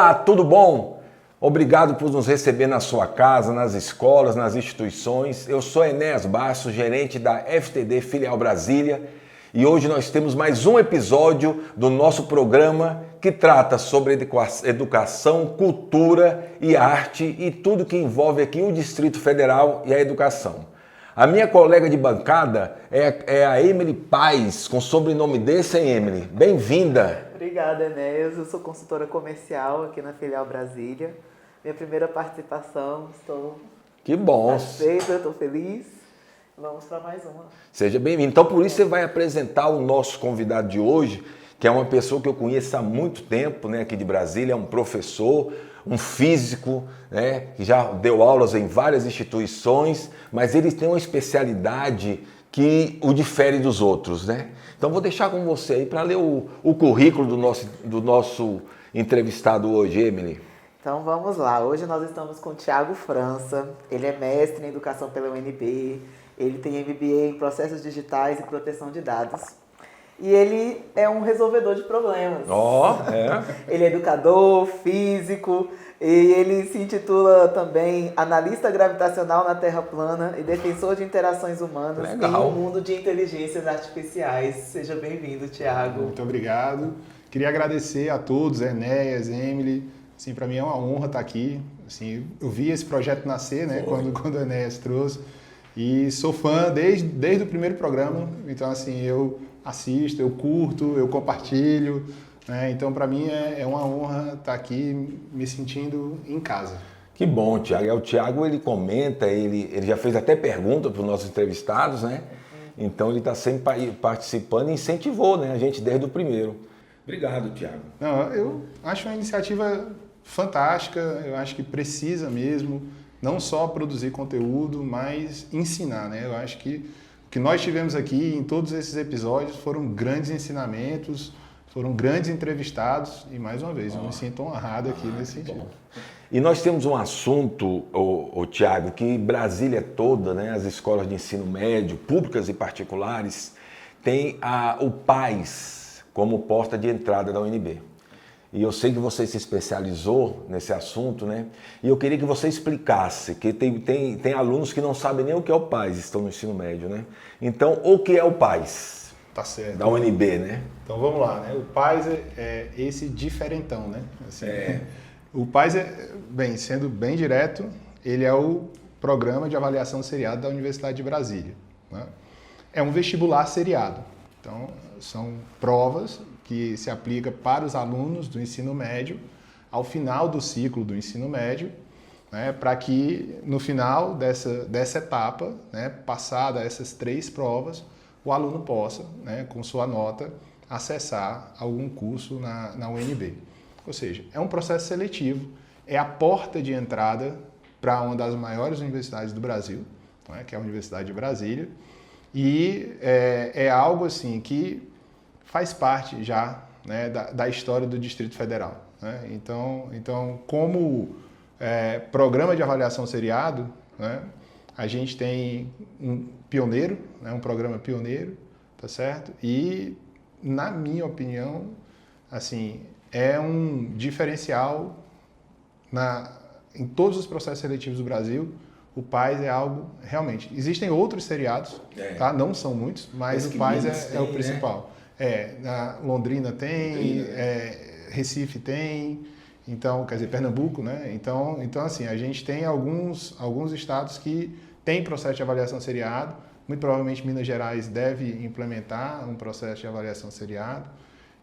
Olá, tudo bom? Obrigado por nos receber na sua casa, nas escolas, nas instituições. Eu sou Enéas Basso, gerente da FTD Filial Brasília, e hoje nós temos mais um episódio do nosso programa que trata sobre educação, cultura e arte e tudo que envolve aqui o Distrito Federal e a educação. A minha colega de bancada é a Emily Paes, com sobrenome desse, hein, Emily? Bem-vinda! Obrigada, Enéas. Eu sou consultora comercial aqui na Filial Brasília. Minha primeira participação, estou Que bom! satisfeita, estou feliz. Vamos para mais uma. Seja bem-vindo. Então, por isso você vai apresentar o nosso convidado de hoje, que é uma pessoa que eu conheço há muito tempo, né, aqui de Brasília, é um professor, um físico, né, que já deu aulas em várias instituições, mas ele tem uma especialidade que o difere dos outros, né? Então vou deixar com você aí para ler o currículo do nosso entrevistado hoje, Emily. Então vamos lá. Hoje nós estamos com o Thiago França. Ele é mestre em educação pela UNB. Ele tem MBA em processos digitais e proteção de dados. E ele é um resolvedor de problemas. Ele é educador, físico, e ele se intitula também analista gravitacional na Terra plana e defensor de interações humanas em um mundo de inteligências artificiais. Seja bem-vindo, Thiago. Muito obrigado. Queria agradecer a todos, Enéas, Emily. Assim, para mim é uma honra estar aqui. Assim, eu vi esse projeto nascer, né, quando o Enéas trouxe. E sou fã desde o primeiro programa. Então, assim, eu assisto, eu curto, eu compartilho, né? Então, para mim é uma honra estar aqui me sentindo em casa. Que bom, Thiago. O Thiago, ele comenta, ele já fez até pergunta para os nossos entrevistados, né? Então, ele está sempre participando e incentivou, né, a gente desde o primeiro. Obrigado, Thiago. Não, eu acho uma iniciativa fantástica, eu acho que precisa mesmo, não só produzir conteúdo, mas ensinar, né? Eu acho que o que nós tivemos aqui em todos esses episódios foram grandes ensinamentos, foram grandes entrevistados e, mais uma vez, eu me sinto honrado aqui nesse sentido. E nós temos um assunto, Thiago, que Brasília toda, né, as escolas de ensino médio, públicas e particulares, tem o PAS como porta de entrada da UNB. E eu sei que você se especializou nesse assunto, né? E eu queria que você explicasse, que tem alunos que não sabem nem o que é o PAS, estão no ensino médio, né? Então, o que é o PAS? Tá certo. Da UNB, né? Então vamos lá, né? O PAS é esse diferentão, né? Assim, o PAS bem, sendo bem direto, ele é o Programa de Avaliação Seriada da Universidade de Brasília, né? É um vestibular seriado. Então, são provas que se aplica para os alunos do ensino médio ao final do ciclo do ensino médio, né, para que no final dessa etapa, né, passada essas 3 provas, o aluno possa, né, com sua nota, acessar algum curso na UNB. Ou seja, é um processo seletivo, é a porta de entrada para uma das maiores universidades do Brasil, né, que é a Universidade de Brasília, e é algo assim que faz parte já, né, da história do Distrito Federal, né? Então, como programa de avaliação seriado, né, a gente tem um pioneiro, né, um programa pioneiro, tá certo? E, na minha opinião, assim, é um diferencial em todos os processos seletivos do Brasil. O PAS é algo, realmente, existem outros seriados, tá? Não são muitos, mas o PAS é o principal. Né? Na Londrina tem, Recife tem, então, quer dizer, Pernambuco, né? Então assim, a gente tem alguns estados que têm processo de avaliação seriado, muito provavelmente Minas Gerais deve implementar um processo de avaliação seriado,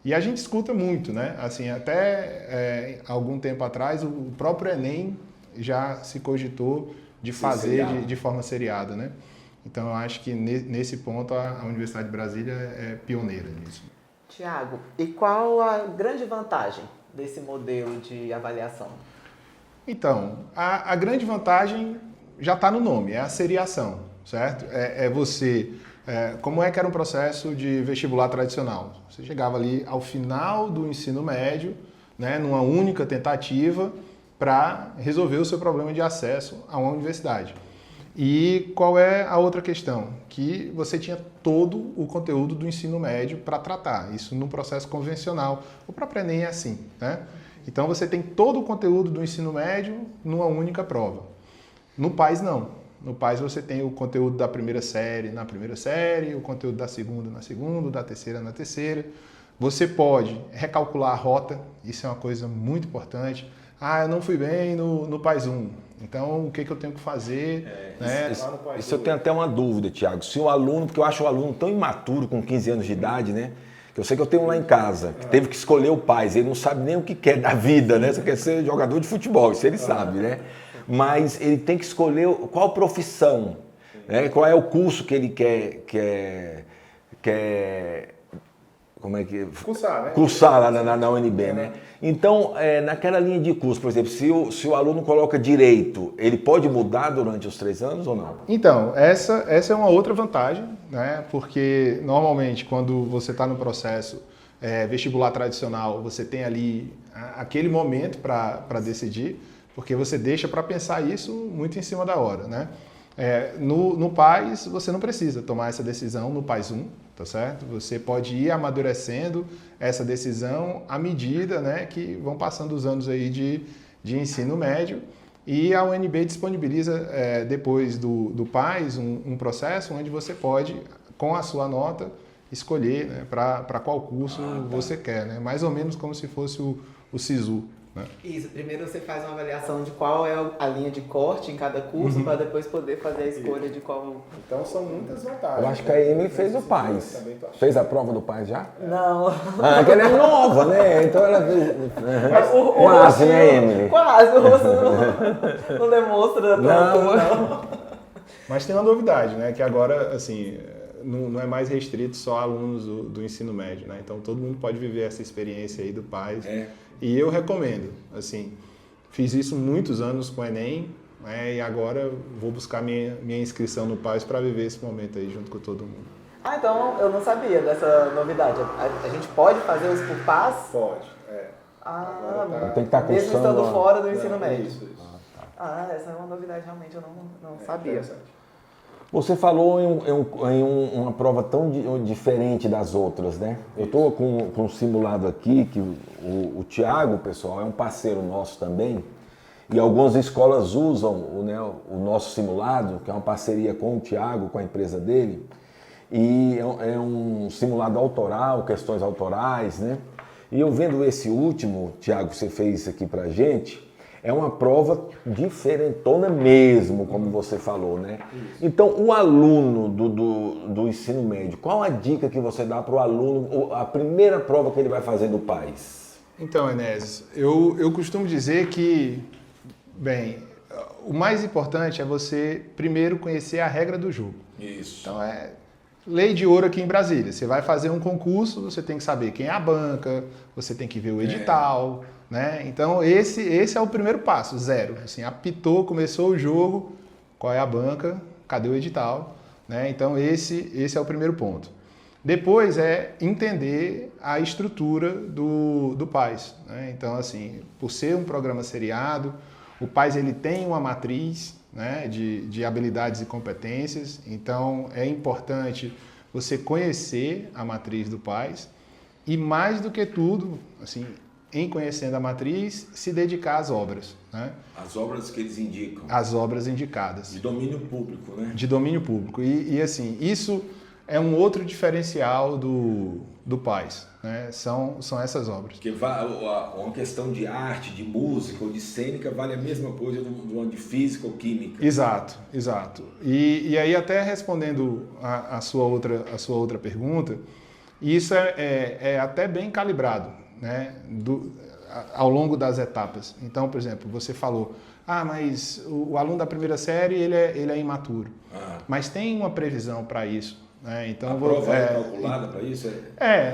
e a gente escuta muito, né? Assim, até algum tempo atrás, o próprio Enem já se cogitou de fazer de forma seriada, né? Então, eu acho que nesse ponto a Universidade de Brasília é pioneira nisso. Thiago, e qual a grande vantagem desse modelo de avaliação? Então, a grande vantagem já está no nome, é a seriação, certo? Como é que era um processo de vestibular tradicional? Você chegava ali ao final do ensino médio, né, numa única tentativa para resolver o seu problema de acesso a uma universidade. E qual é a outra questão? Que você tinha todo o conteúdo do ensino médio para tratar, isso no processo convencional. O próprio Enem é assim, né? Então você tem todo o conteúdo do ensino médio numa única prova. No PAS não. No PAS você tem o conteúdo da primeira série na primeira série, o conteúdo da segunda na segunda, da terceira na terceira. Você pode recalcular a rota, isso é uma coisa muito importante. Ah, eu não fui bem no PAS 1, então o que eu tenho que fazer? Isso eu tenho até uma dúvida, Thiago. Se o aluno, porque eu acho o aluno tão imaturo com 15 anos de idade, né? Que eu sei que eu tenho um lá em casa, que teve que escolher o PAS, ele não sabe nem o que quer da vida, né? Você quer ser jogador de futebol, isso ele sabe, né? Mas ele tem que escolher qual profissão, né? Qual é o curso que ele quer como é que... Cursar, né? Cursar lá na UNB, né? Então, naquela linha de curso, por exemplo, se o aluno coloca direito, ele pode mudar durante os 3 anos ou não? Então, essa é uma outra vantagem, né? Porque normalmente quando você está no processo vestibular tradicional, você tem ali aquele momento para decidir, porque você deixa para pensar isso muito em cima da hora, né? No PAS, você não precisa tomar essa decisão no PAS 1, tá certo? Você pode ir amadurecendo essa decisão à medida, né, que vão passando os anos aí de ensino médio, e a UNB disponibiliza, depois do PAS, um processo onde você pode, com a sua nota, escolher, né, para qual curso você quer, né? Mais ou menos como se fosse o SISU. Isso, primeiro você faz uma avaliação de qual é a linha de corte em cada curso, para depois poder fazer a escolha de qual... Então são muitas vantagens. Eu acho que a Emily fez o PAS. Fez a prova do PAS já? Não. Ah, que ela é nova, né? Então ela fez... Quase, né, Emily? Quase, o rosto não demonstra tanto, não. Mas tem uma novidade, né? Que agora, assim, não é mais restrito só a alunos do ensino médio, né? Então todo mundo pode viver essa experiência aí do PAS. E eu recomendo, assim, fiz isso muitos anos com o Enem, né, e agora vou buscar minha inscrição no PAS para viver esse momento aí junto com todo mundo. Ah, então eu não sabia dessa novidade. A gente pode fazer isso por PAS? Pode, tem que estar mesmo cursando estando fora do ensino médio. Isso. Essa é uma novidade, realmente, eu não sabia. Você falou em uma prova tão diferente das outras, né? Eu estou com um simulado aqui, que o Thiago, pessoal, é um parceiro nosso também, e algumas escolas usam o nosso simulado, que é uma parceria com o Thiago, com a empresa dele, e é um simulado autoral, questões autorais, né? E eu vendo esse último, Thiago, que você fez aqui pra gente, é uma prova diferentona mesmo, como você falou, né? Isso. Então, o aluno do ensino médio, qual a dica que você dá para o aluno, a primeira prova que ele vai fazer no PAS? Então, Enéas, eu costumo dizer que, bem, o mais importante é você primeiro conhecer a regra do jogo. Isso. Então, lei de ouro aqui em Brasília. Você vai fazer um concurso, você tem que saber quem é a banca, você tem que ver o edital... Né? Então esse é o primeiro passo, 0. Assim, apitou, começou o jogo, qual é a banca, cadê o edital? Né? Então esse é o primeiro ponto. Depois é entender a estrutura do PAS. Né? Então, assim, por ser um programa seriado, o PAS ele tem uma matriz, né, de habilidades e competências, então é importante você conhecer a matriz do PAS e, mais do que tudo, assim, em conhecendo a matriz, se dedicar às obras. Né? As obras que eles indicam. As obras indicadas. De domínio público, né? De domínio público. E assim, isso é um outro diferencial do PAS. Né? São essas obras. Porque uma questão de arte, de música ou de cênica vale a mesma coisa de uma de física ou química. Exato, exato. E aí, até respondendo a sua outra pergunta, isso é até bem calibrado, né, ao longo das etapas. Então, por exemplo, você falou, mas o aluno da primeira série ele é imaturo. Mas tem uma previsão para isso. Né? Então, a prova é calculada para isso?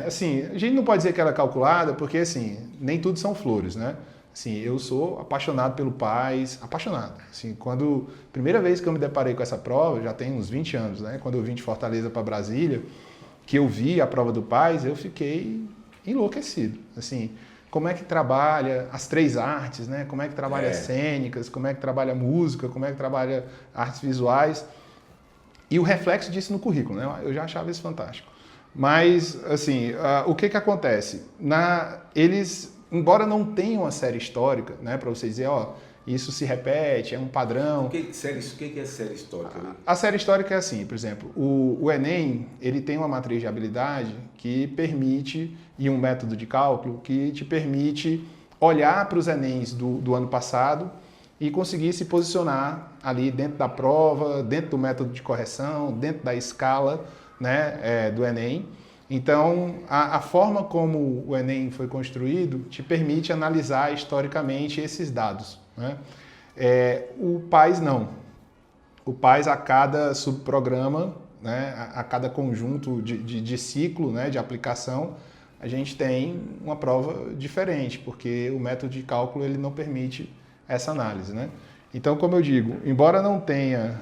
Assim, a gente não pode dizer que ela é calculada, porque assim, nem tudo são flores, né? Assim, eu sou apaixonado pelo PAS, apaixonado. Assim, primeira vez que eu me deparei com essa prova, já tem uns 20 anos, né? Quando eu vim de Fortaleza para Brasília, que eu vi a prova do PAS, eu fiquei enlouquecido. Assim, como é que trabalha as 3 artes, né? Como é que trabalha as cênicas, como é que trabalha a música, como é que trabalha artes visuais. E o reflexo disso no currículo, né? Eu já achava isso fantástico. Mas, assim, o que acontece? Eles embora não tenha uma série histórica, né, para você dizer, ó, isso se repete, é um padrão. O que é série histórica? A série histórica é assim, por exemplo, o Enem, ele tem uma matriz de habilidade que permite, e um método de cálculo, que te permite olhar para os Enems do ano passado e conseguir se posicionar ali dentro da prova, dentro do método de correção, dentro da escala, né, do Enem. Então, a forma como o Enem foi construído te permite analisar historicamente esses dados, né? O PAS não. O PAS, a cada subprograma, né, a cada conjunto de ciclo, né, de aplicação, a gente tem uma prova diferente, porque o método de cálculo ele não permite essa análise, né? Então, como eu digo, embora não tenha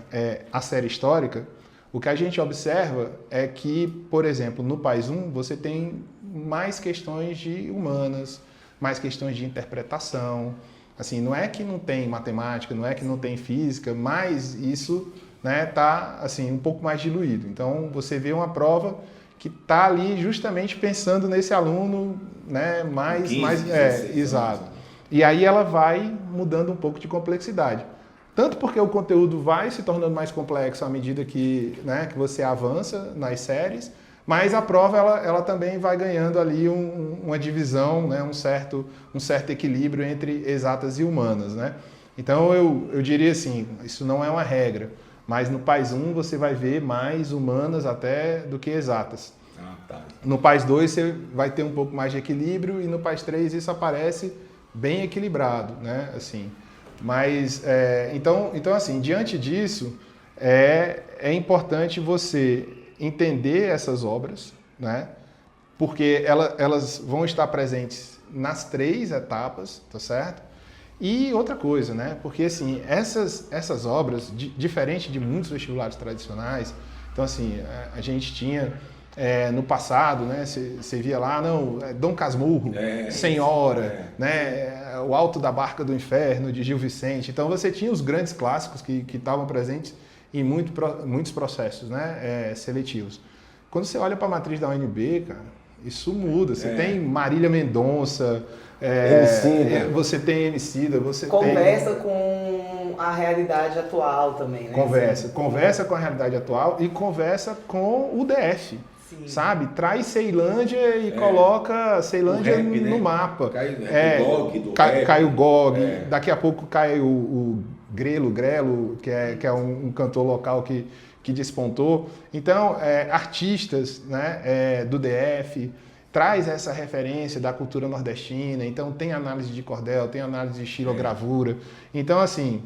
a série histórica, o que a gente observa é que, por exemplo, no PAS 1 você tem mais questões de humanas, mais questões de interpretação. Assim, não é que não tem matemática, não é que não tem física, mas isso, né, tá assim um pouco mais diluído. Então, você vê uma prova que está ali justamente pensando nesse aluno, né, mais 16 exato. E aí ela vai mudando um pouco de complexidade. Tanto porque o conteúdo vai se tornando mais complexo à medida que, né, que você avança nas séries, mas a prova ela também vai ganhando ali uma divisão, né, um certo equilíbrio entre exatas e humanas, né? Então eu diria assim, isso não é uma regra, mas no PAS 1 você vai ver mais humanas até do que exatas. Tá. No PAS 2 você vai ter um pouco mais de equilíbrio e no PAS 3 isso aparece bem equilibrado, né? Assim, mas, então assim, diante disso, é importante você entender essas obras, né? Porque elas vão estar presentes nas 3 etapas, tá certo? E outra coisa, né? Porque, assim, essas obras, diferente de muitos vestibulares tradicionais, então, assim, a gente tinha... no passado, né, você via lá, Dom Casmurro, Senhora, né, O Alto da Barca do Inferno, de Gil Vicente. Então você tinha os grandes clássicos que estavam presentes em muitos processos, né, seletivos. Quando você olha para a matriz da UNB, cara, isso muda. Você tem Marília Mendonça, você tem Emicida, você conversa com a realidade atual também, né? Conversa com a realidade atual e conversa com o DF. Sim. Sabe? Traz Ceilândia e coloca Ceilândia rap, no mapa. Cai o GOG, daqui a pouco cai o Grelo, que é um cantor local que despontou. Então, artistas, né, do DF, traz essa referência da cultura nordestina. Então, tem análise de cordel, tem análise de xilogravura. Então, assim,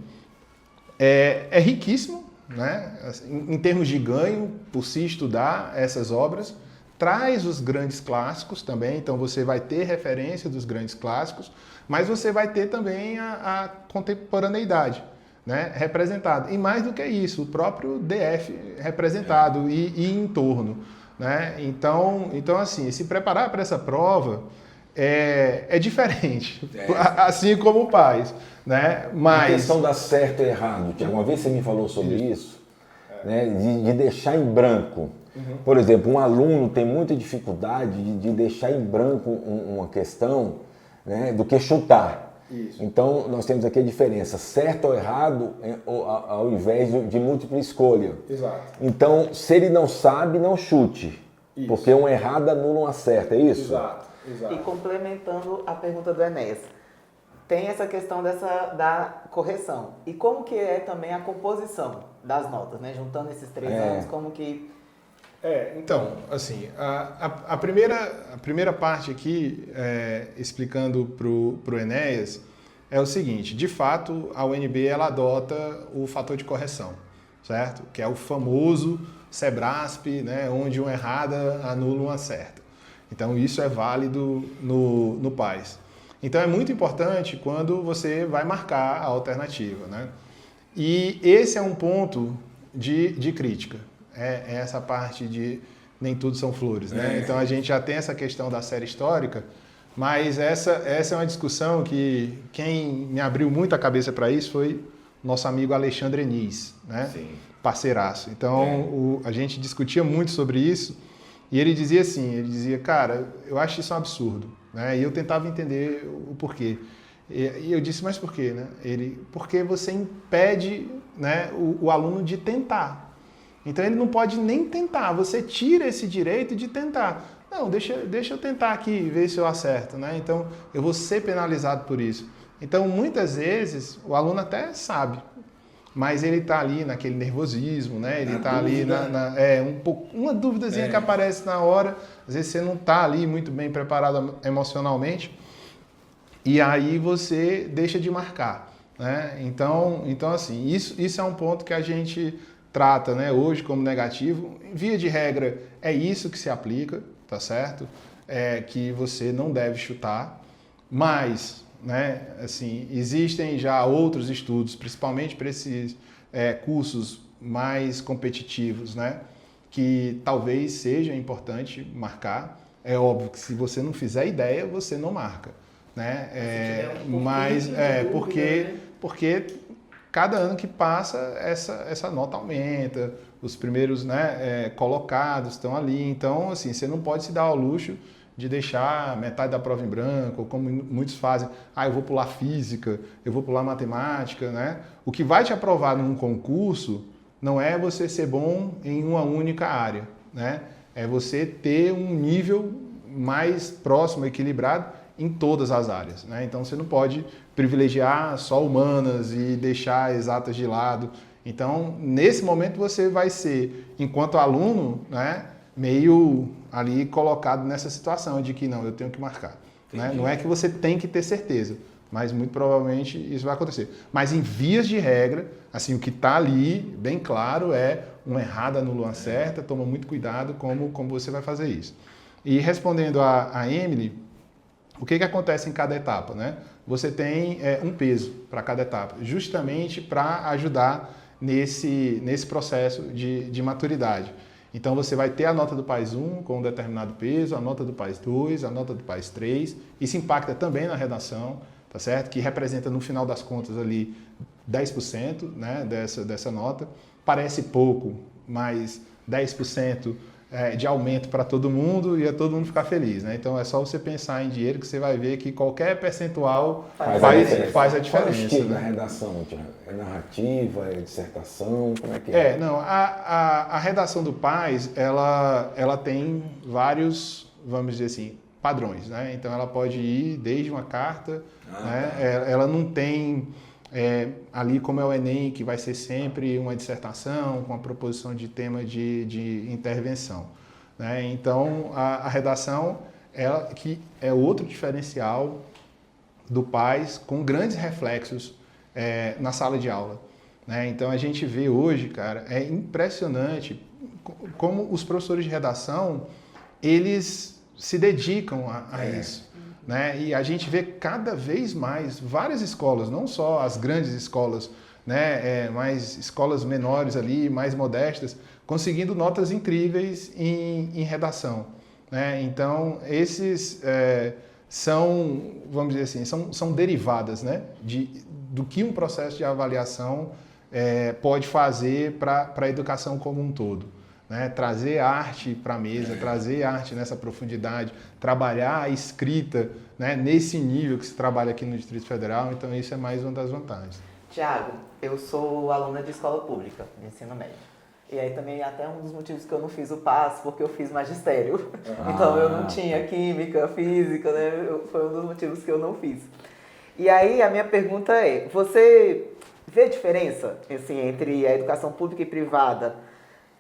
é riquíssimo, né? Em termos de ganho, por se estudar essas obras, traz os grandes clássicos também, então você vai ter referência dos grandes clássicos, mas você vai ter também a contemporaneidade, né, representada. E mais do que isso, o próprio DF representado e em torno, né? Então, assim, se preparar para essa prova é diferente, assim como o PAS. Né? Mas... A questão da certo e errado, Tiago, uma vez você me falou sobre isso, né? de deixar em branco. Por exemplo, um aluno tem muita dificuldade de deixar em branco uma questão, né, do que chutar. Isso. Então, nós temos aqui a diferença, certo ou errado, ao invés de múltipla escolha. Exato. Então, se ele não sabe, não chute, porque um errado anula uma certa, é isso? Exato. E complementando a pergunta do Enéas, tem essa questão da correção. E como que é também a composição das notas, né? Juntando esses 3 anos, como que... Então, assim, a primeira parte aqui, explicando para o Enéas, é o seguinte, de fato, a UNB ela adota o fator de correção, certo? Que é o famoso SEBRASP, né? Onde uma errada anula uma certa. Então, isso é válido no PAS. Então, é muito importante quando você vai marcar a alternativa, né? E esse é um ponto de crítica. É essa parte de nem tudo são flores, né? Então, a gente já tem essa questão da série histórica, mas essa é uma discussão que quem me abriu muito a cabeça para isso foi nosso amigo Alexandre Enis, né? Sim. Parceiraço. Então, a gente discutia muito sobre isso E ele dizia assim, ele dizia, cara, eu acho isso um absurdo, né? E eu tentava entender o porquê. E eu disse, mas por quê, né? Porque você impede, né, o aluno de tentar. Então ele não pode nem tentar, você tira esse direito de tentar. Não, deixa eu tentar aqui, ver se eu acerto, né? Então eu vou ser penalizado por isso. Então muitas vezes o aluno até sabe, mas ele está ali naquele nervosismo, né? Ele está ali uma duvidazinha que aparece na hora, às vezes você não está ali muito bem preparado emocionalmente, e aí você deixa de marcar, né? Então assim, isso é um ponto que a gente trata, né, hoje como negativo. Via de regra, é isso que se aplica, tá certo? Que você não deve chutar, mas, né, assim, existem já outros estudos, principalmente para esses cursos mais competitivos, né, que talvez seja importante marcar. É óbvio que se você não fizer ideia, você não marca, né? Mas porque cada ano que passa essa nota aumenta, os primeiros, né, colocados estão ali, então assim, você não pode se dar ao luxo de deixar metade da prova em branco, ou como muitos fazem, eu vou pular física, eu vou pular matemática, né? O que vai te aprovar num concurso não é você ser bom em uma única área, né? É você ter um nível mais próximo, equilibrado em todas as áreas, né? Então você não pode privilegiar só humanas e deixar exatas de lado. Então, nesse momento você vai ser, enquanto aluno, né, meio ali colocado nessa situação de que não, eu tenho que marcar, né? Não é que você tem que ter certeza, mas muito provavelmente isso vai acontecer. Mas em vias de regra, assim, o que está ali, bem claro, é uma errada anula uma certa, toma muito cuidado como você vai fazer isso. E respondendo a Emily, o que acontece em cada etapa, né? Você tem um peso para cada etapa, justamente para ajudar nesse processo de maturidade. Então você vai ter a nota do PAS 1 com um determinado peso, a nota do PAS 2, a nota do PAS 3. Isso impacta também na redação, tá certo? Que representa, no final das contas, ali 10%, né, dessa nota. Parece pouco, mas 10% de aumento para todo mundo e todo mundo ficar feliz, né? Então é só você pensar em dinheiro que você vai ver que qualquer percentual faz a diferença. Qual é o estilo da né? redação, Tiago? É narrativa, é dissertação, como é que é? Não, a redação do PAS, ela tem vários, vamos dizer assim, padrões, né? Então ela pode ir desde uma carta, né? Ela não tem ali como é o Enem, que vai ser sempre uma dissertação com a proposição de tema de intervenção, né? Então a redação que é outro diferencial do PAS com grandes reflexos na sala de aula, né? Então a gente vê hoje, cara, é impressionante como os professores de redação eles se dedicam a isso, né? E a gente vê cada vez mais várias escolas, não só as grandes escolas, né? Mas escolas menores ali, mais modestas, conseguindo notas incríveis em redação, né? Então esses são, vamos dizer assim, são derivadas, né, do que um processo de avaliação pode fazer para a educação como um todo, né? Trazer arte para a mesa, trazer arte nessa profundidade, trabalhar a escrita, né, nesse nível que se trabalha aqui no Distrito Federal, então isso é mais uma das vantagens. Tiago, eu sou aluna de escola pública, de ensino médio. E aí também até um dos motivos que eu não fiz o PAS, porque eu fiz magistério. Então eu não tinha química, física, né? Foi um dos motivos que eu não fiz. E aí a minha pergunta é, você vê diferença assim, entre a educação pública e privada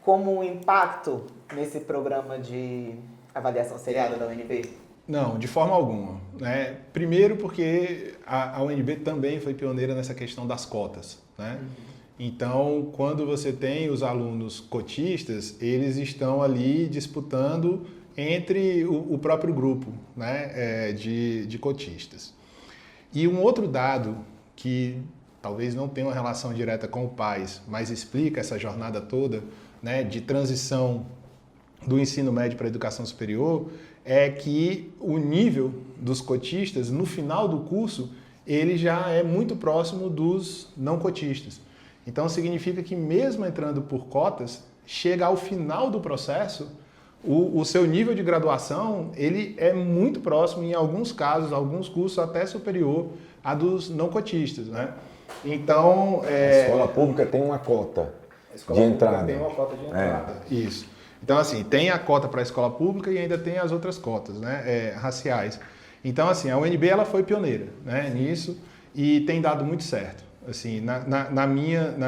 como um impacto nesse programa de avaliação seriada da UNB? Não, de forma alguma, né? Primeiro porque a UNB também foi pioneira nessa questão das cotas, né? Então, quando você tem os alunos cotistas, eles estão ali disputando entre o próprio grupo, né, de cotistas. E um outro dado que talvez não tenha uma relação direta com o PAS, mas explica essa jornada toda, né, de transição do ensino médio para a educação superior, é que o nível dos cotistas, no final do curso, ele já é muito próximo dos não cotistas. Então significa que mesmo entrando por cotas, chega ao final do processo, o seu nível de graduação ele é muito próximo, em alguns casos, alguns cursos até superior a dos não cotistas, né? Então, A escola pública tem uma cota de entrada. Tem uma cota de entrada. Isso. Então, assim, tem a cota para a escola pública e ainda tem as outras cotas, né, raciais. Então, assim, a UNB ela foi pioneira, né, nisso e tem dado muito certo. Assim, na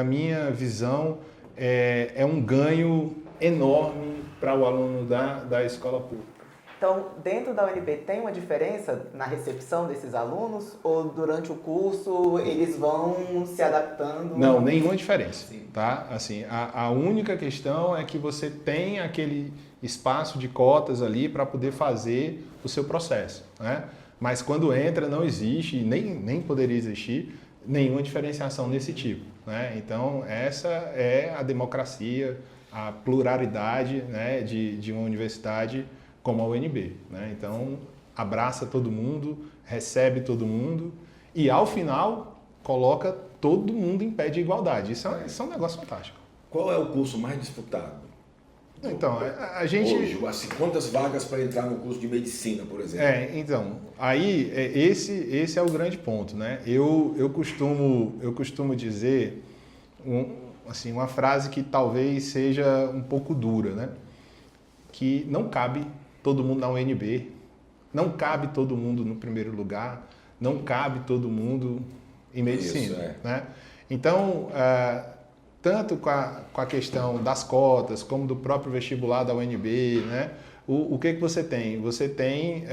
minha visão, é um ganho enorme para o aluno da escola pública. Então, dentro da UNB tem uma diferença na recepção desses alunos ou durante o curso eles vão se adaptando? Não, nenhuma diferença, tá? Assim, a única questão é que você tem aquele espaço de cotas ali para poder fazer o seu processo, né? Mas quando entra não existe, nem poderia existir nenhuma diferenciação desse tipo, né? Então, essa é a democracia, a pluralidade, né, de uma universidade como a UNB, né? Então, abraça todo mundo, recebe todo mundo e, ao final, coloca todo mundo em pé de igualdade. Isso é um negócio fantástico. Qual é o curso mais disputado? Então, a gente... Hoje, assim, quantas vagas para entrar no curso de medicina, por exemplo? Então, aí esse é o grande ponto, né? Eu costumo dizer assim, uma frase que talvez seja um pouco dura, né? Que não cabe todo mundo na UNB, não cabe todo mundo no primeiro lugar, não cabe todo mundo em medicina. Isso, né? Então, tanto com a questão das cotas, como do próprio vestibular da UNB, né? O que você tem? Você tem,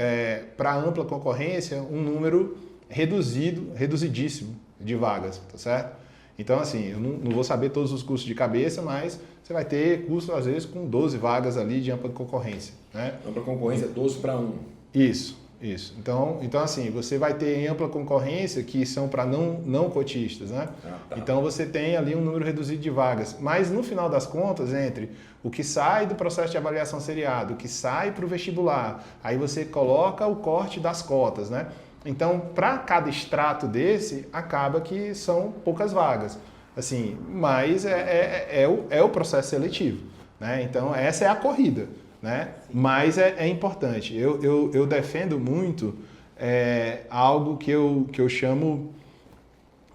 para ampla concorrência, um número reduzidíssimo de vagas, tá certo? Então, assim, eu não vou saber todos os cursos de cabeça, mas você vai ter curso, às vezes, com 12 vagas ali de ampla concorrência, né? Ampla concorrência, 12 para 1. Isso. Então, assim, você vai ter em ampla concorrência, que são para não cotistas, né? Tá. Então, você tem ali um número reduzido de vagas. Mas, no final das contas, entre o que sai do processo de avaliação seriado, o que sai para o vestibular, aí você coloca o corte das cotas, né? Então, para cada extrato desse, acaba que são poucas vagas. Assim, mas é o processo seletivo, né? Então, essa é a corrida, né? Mas é importante. Eu defendo muito algo que eu chamo,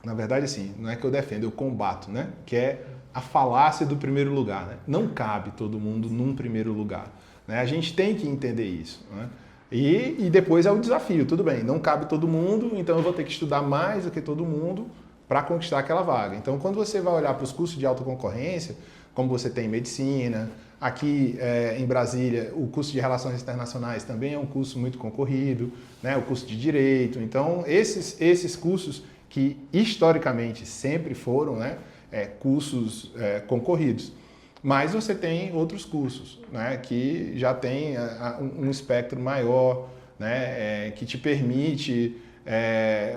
na verdade, assim, não é que eu defendo, eu combato, né? Que é a falácia do primeiro lugar, né? Não cabe todo mundo num primeiro lugar, né? A gente tem que entender isso, né? E depois é o desafio, tudo bem, não cabe todo mundo, então eu vou ter que estudar mais do que todo mundo para conquistar aquela vaga. Então, quando você vai olhar para os cursos de alta concorrência, como você tem medicina, aqui em Brasília, o curso de Relações Internacionais também é um curso muito concorrido, né? O curso de Direito. Então, esses cursos que historicamente sempre foram, né, cursos concorridos. Mas você tem outros cursos, né, que já tem um espectro maior, né, que te permite,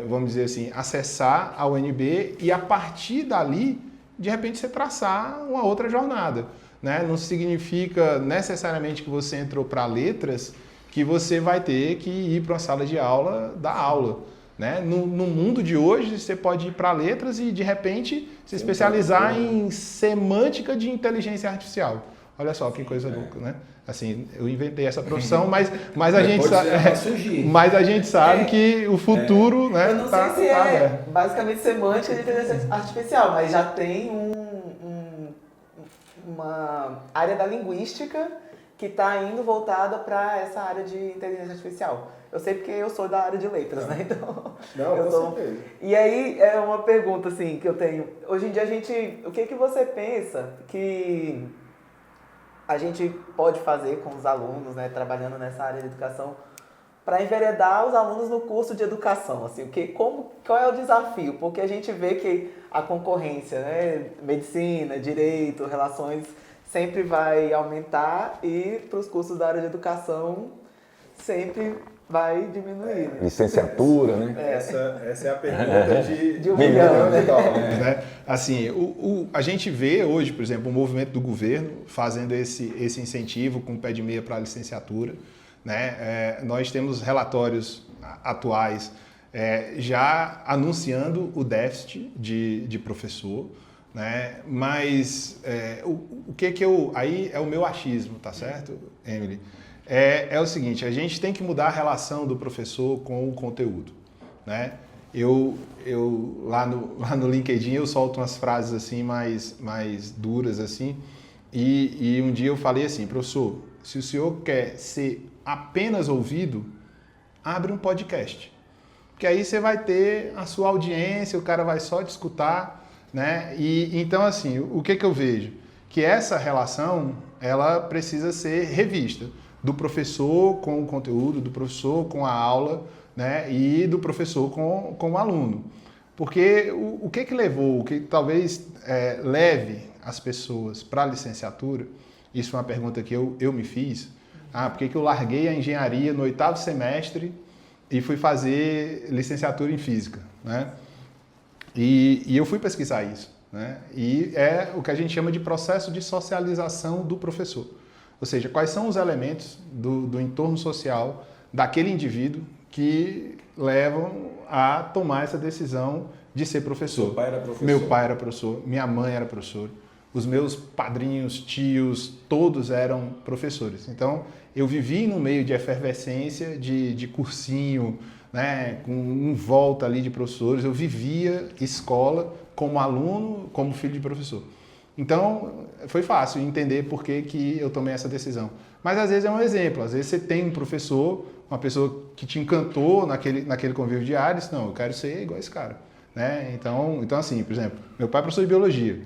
vamos dizer assim, acessar a UNB e a partir dali, de repente, você traçar uma outra jornada, né? Não significa necessariamente que você entrou para letras que você vai ter que ir para uma sala de aula dar aula. Né? No mundo de hoje, você pode ir para letras e, de repente, se especializar em semântica de inteligência artificial. Olha só que coisa louca, né? Assim, eu inventei essa profissão, mas a gente sabe que o futuro, né? Eu não sei se basicamente semântica de inteligência artificial, mas já tem uma área da linguística que está indo voltada para essa área de inteligência artificial. Eu sei porque eu sou da área de letras, né? Então, com certeza. E aí, é uma pergunta, assim, que eu tenho. Hoje em dia, o que você pensa que a gente pode fazer com os alunos, né, trabalhando nessa área de educação, para enveredar os alunos no curso de educação? Assim, qual é o desafio? Porque a gente vê que a concorrência, né, medicina, direito, relações, sempre vai aumentar e para os cursos da área de educação sempre vai diminuir. Né? Licenciatura, né? Essa é a pergunta de $1 milhão, né? Né? Assim, a gente vê hoje, por exemplo, o movimento do governo fazendo esse incentivo com pé de meia para a licenciatura. Né? Nós temos relatórios atuais já anunciando o déficit de professor. né? Mas o que eu... Aí é o meu achismo, tá certo, Emily? É o seguinte, a gente tem que mudar a relação do professor com o conteúdo, né? Lá no LinkedIn eu solto umas frases assim mais duras assim, e um dia eu falei assim: professor, se o senhor quer ser apenas ouvido, abre um podcast, porque aí você vai ter a sua audiência, o cara vai só te escutar, né? E então assim, o que eu vejo? Que essa relação, ela precisa ser revista, do professor com o conteúdo, do professor com a aula, né? E do professor com o aluno. Porque o que levou, o que talvez leve as pessoas para a licenciatura, isso é uma pergunta que eu me fiz, por que eu larguei a engenharia no 8º semestre e fui fazer licenciatura em física, né? E eu fui pesquisar isso, né? E é o que a gente chama de processo de socialização do professor. Ou seja, quais são os elementos do entorno social daquele indivíduo que levam a tomar essa decisão de ser professor. Seu pai era professor? Meu pai era professor, minha mãe era professora, os meus padrinhos, tios, todos eram professores. Então, eu vivi no meio de efervescência, de cursinho, né, com em volta ali de professores. Eu vivia escola como aluno, como filho de professor. Então, foi fácil entender por que eu tomei essa decisão. Mas, às vezes, é um exemplo. Às vezes, você tem um professor, uma pessoa que te encantou naquele convívio diário, e diz: não, eu quero ser igual a esse cara, né? Então, assim, por exemplo, meu pai é professor de biologia.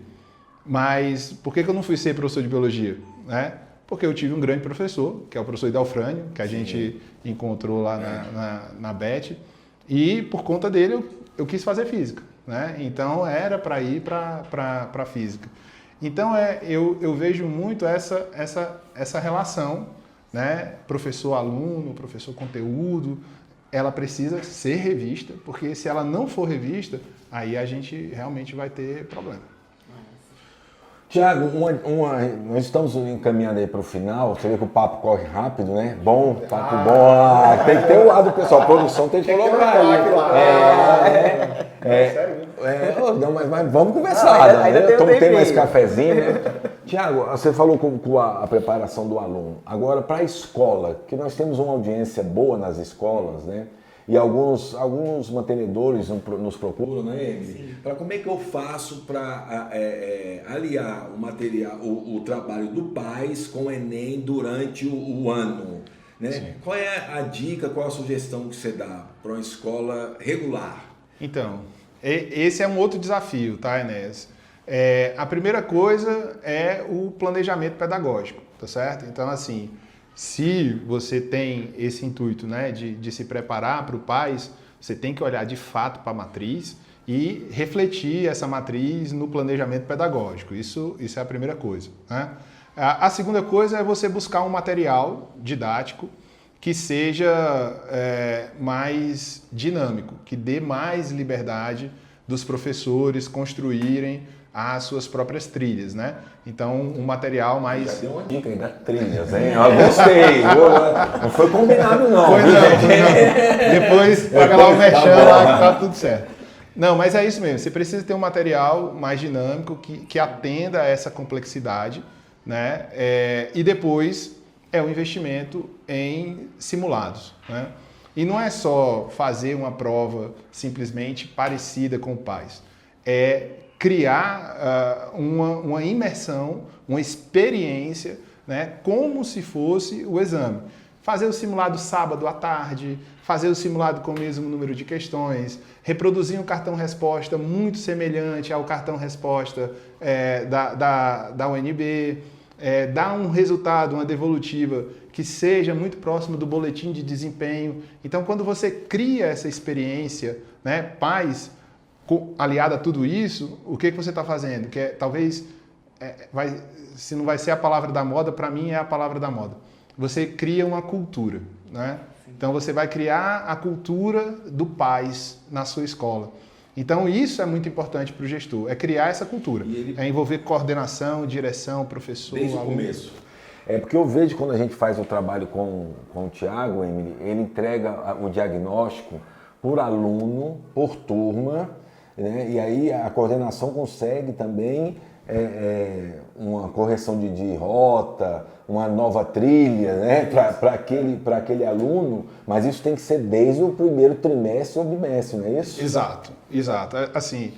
Mas por que eu não fui ser professor de biologia, né? Porque eu tive um grande professor, que é o professor Idalfrânio, que a gente encontrou lá na BET, e por conta dele eu quis fazer física, né? Então, era para ir para física. Então, eu vejo muito essa relação, né? Professor-aluno, professor-conteúdo, ela precisa ser revista, porque se ela não for revista, aí a gente realmente vai ter problema. Tiago, nós estamos encaminhando aí para o final. Você vê que o papo corre rápido, né? Bom, papo bom. Tem que ter o lado, pessoal. A produção tem que colocar aí. Não, mas vamos conversar. Tem mais cafezinho, né? Tiago, você falou com a preparação do aluno. Agora, para a escola, que nós temos uma audiência boa nas escolas, né? E alguns mantenedores nos procuram, né, Emily? Para como é que eu faço para aliar o material, o trabalho do PAIS com o Enem durante o ano, né? Sim. Qual é a dica, qual a sugestão que você dá para uma escola regular? Então, esse é um outro desafio, tá, Enéas? A primeira coisa é o planejamento pedagógico, tá certo? Então, assim, se você tem esse intuito, né, de se preparar para o PAIS, você tem que olhar de fato para a matriz e refletir essa matriz no planejamento pedagógico. Isso é a primeira coisa, né? A segunda coisa é você buscar um material didático que seja mais dinâmico, que dê mais liberdade dos professores construírem as suas próprias trilhas, né? Então, um material mais... Já deu uma dica aí das trilhas, hein? Eu gostei. Não foi combinado, não. Foi não. Depois, paga lá o merchan lá que tá tudo certo. Não, mas é isso mesmo. Você precisa ter um material mais dinâmico que atenda a essa complexidade, né? E depois é o investimento em simulados, né? E não é só fazer uma prova simplesmente parecida com o PAIS. É criar uma imersão, uma experiência, né, como se fosse o exame. Fazer o simulado sábado à tarde, fazer o simulado com o mesmo número de questões, reproduzir um cartão-resposta muito semelhante ao cartão-resposta da UNB, dar um resultado, uma devolutiva que seja muito próximo do boletim de desempenho. Então, quando você cria essa experiência, né, PAIS, aliado a tudo isso, o que você está fazendo? Que talvez, se não vai ser a palavra da moda, para mim é a palavra da moda. Você cria uma cultura, né? Então você vai criar a cultura do PAIS na sua escola. Então isso é muito importante para o gestor, é criar essa cultura, é envolver coordenação, direção, professor, desde aluno. O começo. Porque eu vejo quando a gente faz o trabalho com o Tiago, Emily, ele entrega o diagnóstico por aluno, por turma, né? E aí a coordenação consegue também uma correção de rota, uma nova trilha, né? Para aquele aluno, mas isso tem que ser desde o primeiro trimestre ou bimestre, não é isso? Exato, exato. Assim,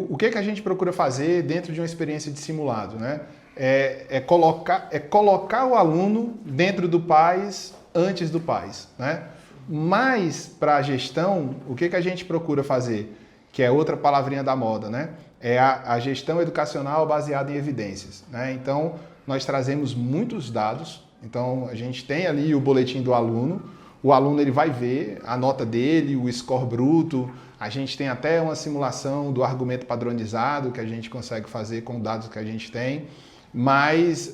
o que a gente procura fazer dentro de uma experiência de simulado, né? É colocar o aluno dentro do PAS antes do PAS, né? Mas para a gestão, o que a gente procura fazer, que é outra palavrinha da moda, né? É a gestão educacional baseada em evidências, né? Então, nós trazemos muitos dados. Então, a gente tem ali o boletim do aluno. O aluno ele vai ver a nota dele, o score bruto. A gente tem até uma simulação do argumento padronizado que a gente consegue fazer com dados que a gente tem. Mas,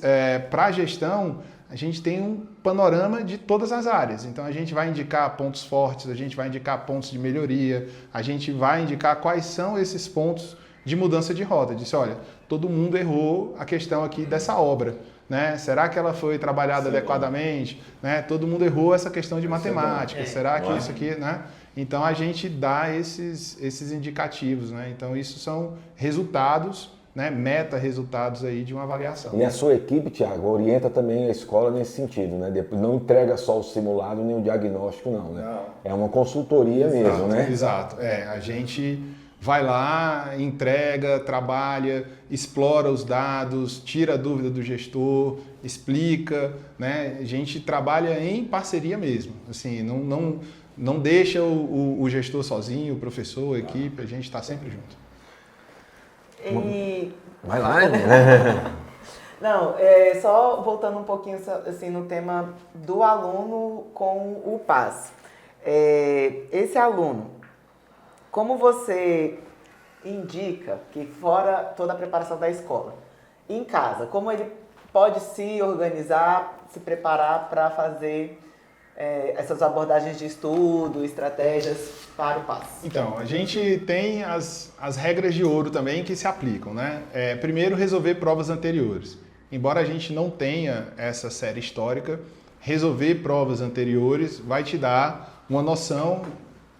para a gestão, a gente tem um panorama de todas as áreas. Então, a gente vai indicar pontos fortes, a gente vai indicar pontos de melhoria, a gente vai indicar quais são esses pontos de mudança de rota. Disse, olha, todo mundo errou a questão aqui dessa obra, né? Será que ela foi trabalhada adequadamente? Né? Todo mundo errou essa questão de matemática. Será que isso aqui, né? Então a gente dá esses indicativos, né? Então isso são resultados, né? Meta-resultados aí de uma avaliação. E a sua equipe, Thiago, orienta também a escola nesse sentido, né? Depois não entrega só o simulado nem o diagnóstico, não, né? Não. É uma consultoria mesmo, né? Exato. A gente vai lá, entrega, trabalha, explora os dados, tira a dúvida do gestor, explica, né? A gente trabalha em parceria mesmo, assim, não deixa o gestor sozinho, o professor, a equipe, a gente está sempre junto. Vai lá, né? Não, só voltando um pouquinho assim, no tema do aluno com o PAS. Esse aluno, como você indica que fora toda a preparação da escola, em casa, como ele pode se organizar, se preparar para fazer essas abordagens de estudo, estratégias para o PAS? Então, a gente tem as regras de ouro também que se aplicam, né? Primeiro, resolver provas anteriores. Embora a gente não tenha essa série histórica, resolver provas anteriores vai te dar uma noção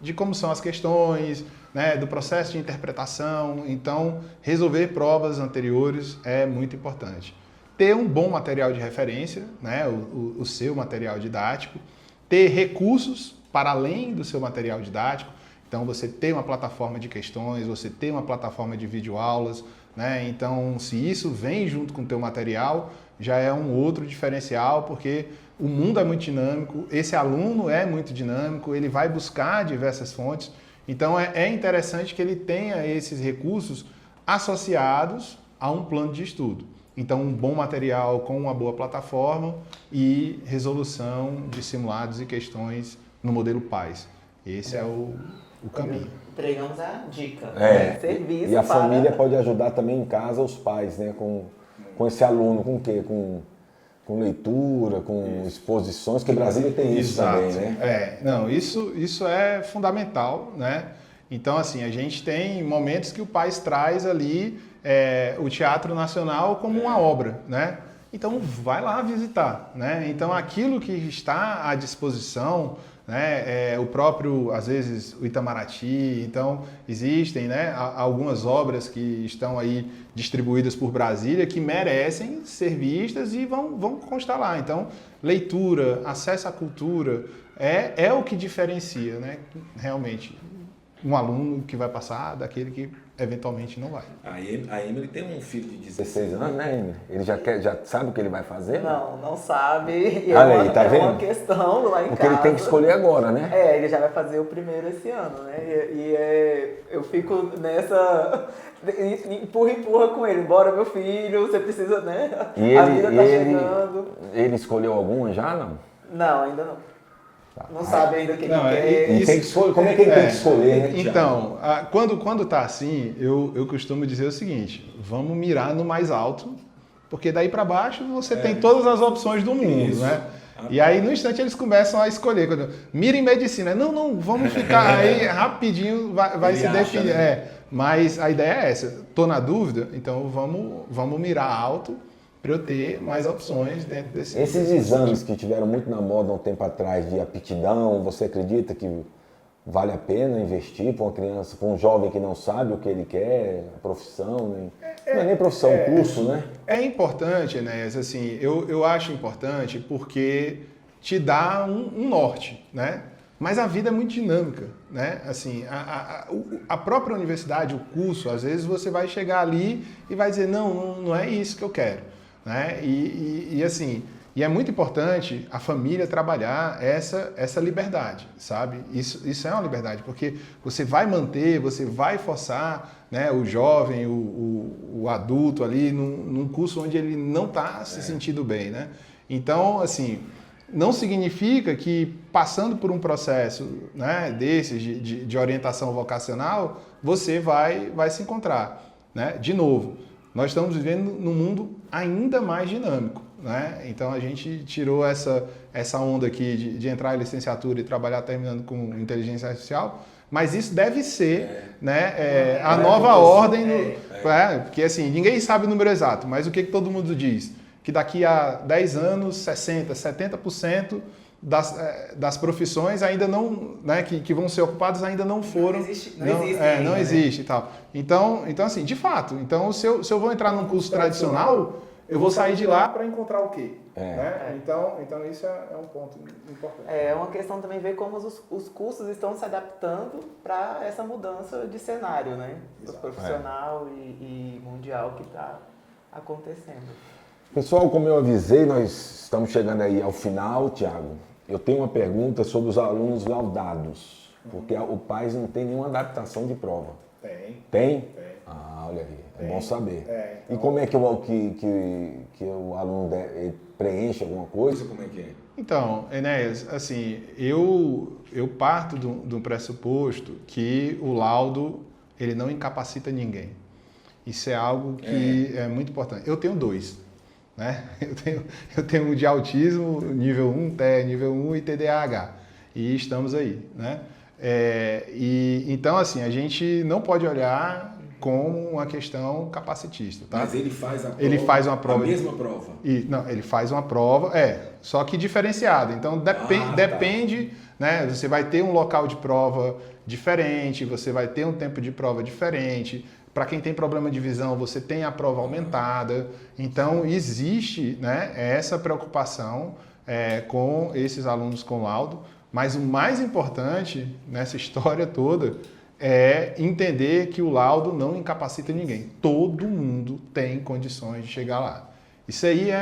de como são as questões, né, do processo de interpretação. Então, resolver provas anteriores é muito importante. Ter um bom material de referência, né, o seu material didático. Ter recursos para além do seu material didático. Então, você ter uma plataforma de questões, você ter uma plataforma de videoaulas, né? Então, se isso vem junto com o teu material, já é um outro diferencial, porque o mundo é muito dinâmico, esse aluno é muito dinâmico, ele vai buscar diversas fontes. Então, é interessante que ele tenha esses recursos associados a um plano de estudo. Então, um bom material com uma boa plataforma e resolução de simulados e questões no modelo PAS. Esse é o caminho. Entregamos a dica. Serviço. E a família pode ajudar também em casa os pais, né? Com esse aluno, com o quê? Com leitura, com exposições, que Brasília tem isso também, né? Isso é fundamental, né? Então, assim, a gente tem momentos que o PAS traz ali o Teatro Nacional como uma obra, né? Então, vai lá visitar, né? Então, aquilo que está à disposição, né? O próprio, às vezes, o Itamaraty. Então, existem, né, algumas obras que estão aí distribuídas por Brasília que merecem ser vistas e vão constar lá. Então, leitura, acesso à cultura é o que diferencia, né, realmente um aluno que vai passar daquele que eventualmente não vai. A Emily tem um filho de 16 anos, né, Emily? Ele já sabe o que ele vai fazer? Não sabe. E olha aí, tá vendo? É uma questão lá em Porque casa. ele tem que escolher agora, né? Ele já vai fazer o primeiro esse ano, né? Eu fico nessa empurra com ele. Bora, meu filho, você precisa, né? A vida tá chegando. Ele escolheu alguma já, não? Não, ainda não. Não sabe ainda o que não, quer. Tem que escolher, como é que ele tem que escolher, né? Então, quando tá assim, eu costumo dizer o seguinte: vamos mirar no mais alto, porque daí para baixo você tem todas as opções do mundo, né? E aí, no instante, eles começam a escolher. Mira em medicina. Não, vamos ficar aí rapidinho, vai se definir. Né? Mas a ideia é essa. Estou na dúvida, então vamos mirar alto para eu ter mais opções dentro desse... Esses exames que tiveram muito na moda há um tempo atrás de aptidão, você acredita que vale a pena investir para uma criança, para um jovem que não sabe o que ele quer, a profissão, né? Não é nem profissão, curso, né? É importante, Enéas, assim, eu acho importante porque te dá um norte, né? Mas a vida é muito dinâmica, né? Assim, a própria universidade, o curso, às vezes você vai chegar ali e vai dizer, não é isso que eu quero, né? Assim, e é muito importante a família trabalhar essa liberdade, sabe? Isso é uma liberdade, porque você vai manter, você vai forçar, né, o jovem, o adulto ali num curso onde ele não está se sentindo bem, né? Então, assim, não significa que passando por um processo, né, desses de orientação vocacional, você vai se encontrar, né? De novo, nós estamos vivendo num mundo ainda mais dinâmico, né? Então a gente tirou essa onda aqui de entrar em licenciatura e trabalhar terminando com inteligência artificial, mas isso deve ser né, a nova ordem, porque assim, ninguém sabe o número exato, mas o que todo mundo diz? Que daqui a 10 anos, 60%, 70% das profissões ainda não, né, que vão ser ocupadas ainda não foram. Não existe e tal. Então, assim, de fato, então se eu vou entrar num curso tradicional, eu vou sair de lá para encontrar o quê? Né? Então isso é um ponto importante. É uma questão também ver como os cursos estão se adaptando para essa mudança de cenário, né? Do profissional e mundial que está acontecendo. Pessoal, como eu avisei, nós estamos chegando aí ao final, Thiago. Eu tenho uma pergunta sobre os alunos laudados, porque o PAS não tem nenhuma adaptação de prova. Tem? Ah, olha aí, é bom saber. Então... E como é que o aluno preenche alguma coisa? Como é que é? Então, Enéas, assim, eu parto do pressuposto que o laudo ele não incapacita ninguém. Isso é algo que é muito importante. Eu tenho 2. Né? Eu tenho um de autismo, nível 1, TE, nível 1 e TDAH. E estamos aí, né? Então, assim, a gente não pode olhar como uma questão capacitista, tá? Mas ele faz a prova, ele faz uma prova a mesma prova? Não, ele faz uma prova, só que diferenciada. Então, depende, né? Você vai ter um local de prova diferente, você vai ter um tempo de prova diferente. Para quem tem problema de visão, você tem a prova aumentada. Então, existe, né, essa preocupação com esses alunos com laudo. Mas o mais importante nessa história toda é entender que o laudo não incapacita ninguém. Todo mundo tem condições de chegar lá. Isso aí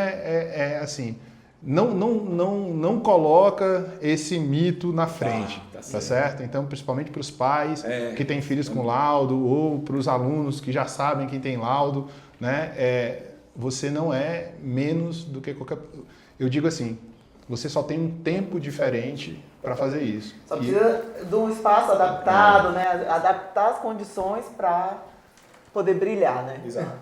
assim, não coloca esse mito na frente, tá certo? Então, principalmente para os pais que têm filhos com laudo ou para os alunos que já sabem quem tem laudo, né? Você não é menos do que qualquer... Eu digo assim, você só tem um tempo diferente para fazer isso. Só precisa de um espaço adaptado, né? Adaptar as condições para poder brilhar, né? Exato.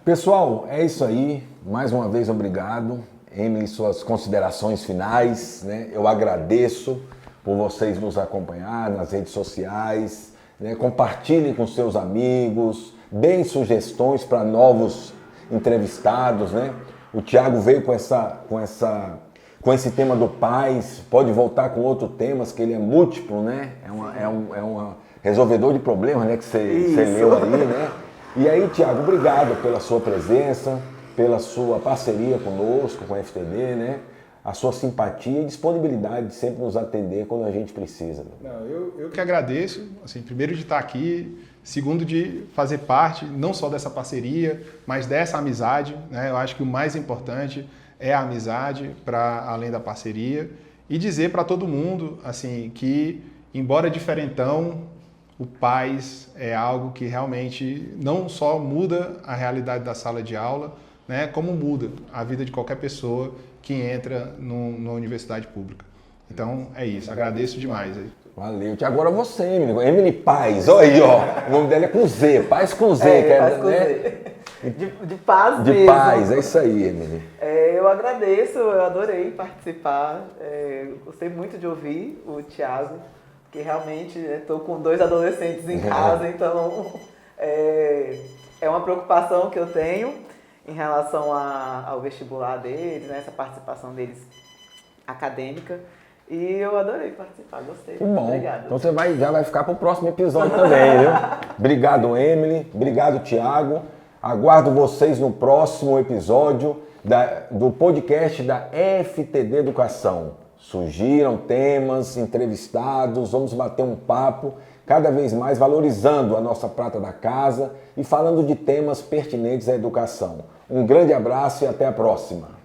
Pessoal, é isso aí. Mais uma vez, obrigado. Emily, suas considerações finais, né? Eu agradeço por vocês nos acompanhar nas redes sociais, né? Compartilhem com seus amigos, deem sugestões para novos entrevistados, né? O Thiago veio com esse tema do PAS, pode voltar com outros temas, que ele é múltiplo, né? É um resolvedor de problemas, né? Que você leu aí, né? E aí, Thiago, obrigado pela sua presença, pela sua parceria conosco, com a FTD, né? A sua simpatia e disponibilidade de sempre nos atender quando a gente precisa. Não, eu que agradeço, assim, primeiro de estar aqui, segundo de fazer parte não só dessa parceria, mas dessa amizade, né? Eu acho que o mais importante é a amizade para além da parceria e dizer para todo mundo, assim, que embora diferentão, o PAS é algo que realmente não só muda a realidade da sala de aula, né, como muda a vida de qualquer pessoa que entra numa universidade pública. Então, é isso. Agradeço demais. Valeu. Agora você, Emily Paz. Olha aí, ó. O nome dela é com Z. Paz com Z. Paz com Z. De paz de mesmo. De paz. É isso aí, Emily. Eu agradeço. Eu adorei participar. Gostei muito de ouvir o Thiago, porque realmente estou com 2 adolescentes em casa, então é uma preocupação que eu tenho em relação ao vestibular deles, né, essa participação deles acadêmica. E eu adorei participar, gostei. Que bom. Obrigada. Então você já vai ficar para o próximo episódio também, viu? Obrigado, Emily. Obrigado, Tiago. Aguardo vocês no próximo episódio do podcast da FTD Educação. Surgiram temas, entrevistados, vamos bater um papo, cada vez mais valorizando a nossa prata da casa e falando de temas pertinentes à educação. Um grande abraço e até a próxima.